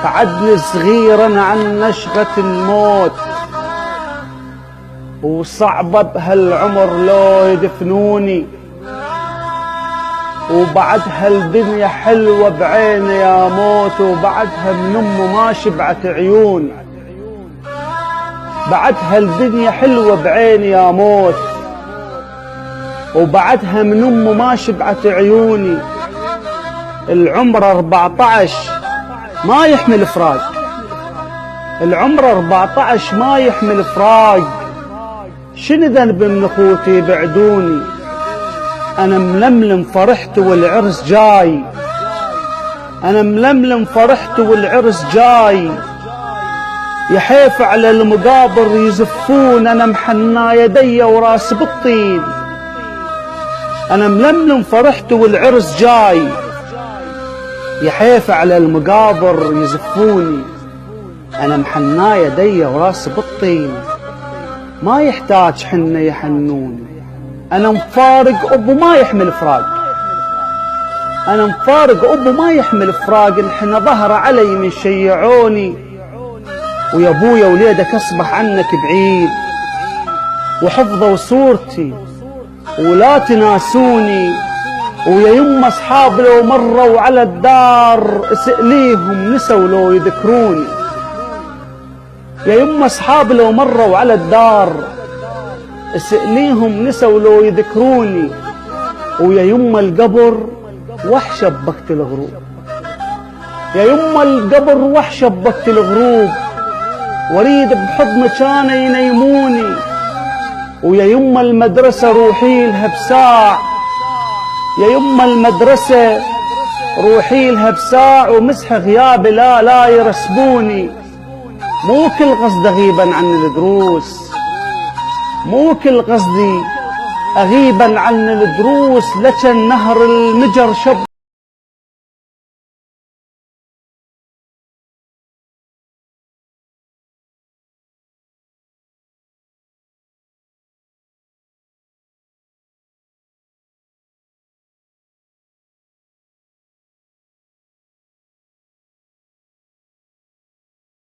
قعدني صغيرا عن نشغة الموت، وصعبة بهالعمر لو يدفنوني، وبعدها الدنيا حلوة بعيني يا موت، وبعدها من أمه ما شبعت عيوني. بعدها الدنيا حلوة بعيني يا موت، وبعدها من أمه ما شبعت عيوني. العمر 14 ما يحمل فراق، العمر 14 ما يحمل فراق. شنو ذنب من اخوتي بعدوني؟ انا ململم فرحت والعرس جاي، انا ململم فرحت والعرس جاي. يحيف على المقابر يزفون، انا محنى يدي وراس بالطين. انا ململم فرحت والعرس جاي، يحيف على المقابر يزفوني، انا محنى يدي وراس بالطين. ما يحتاج حنة يحنوني، انا مفارق ابو ما يحمل فراق، انا مفارق ابو ما يحمل فراق. الحنا ظهر علي من شيعوني، ويا ابويا وليدك اصبح عنك بعيد، وحفظوا صورتي ولا تناسوني. ويا يما اصحاب لو مروا على الدار اسأليهم نسوا لو يذكروني. يا يما اصحاب لو مروا على الدار اسأليهم نسوا لو يذكروني. ويا يما القبر وحشة بوقت الغروب، يا يما القبر وحشة بوقت الغروب، واريد بحضن كان ينيموني. ويا يما المدرسة روحي لها بساع، يا يما المدرسة روحي لها بساع، ومسح غيابي لا يرسبوني. مو كل قصدي غيبا عن الدروس، مو كل قصدي أغيبا عن الدروس، لكن نهر المجر شب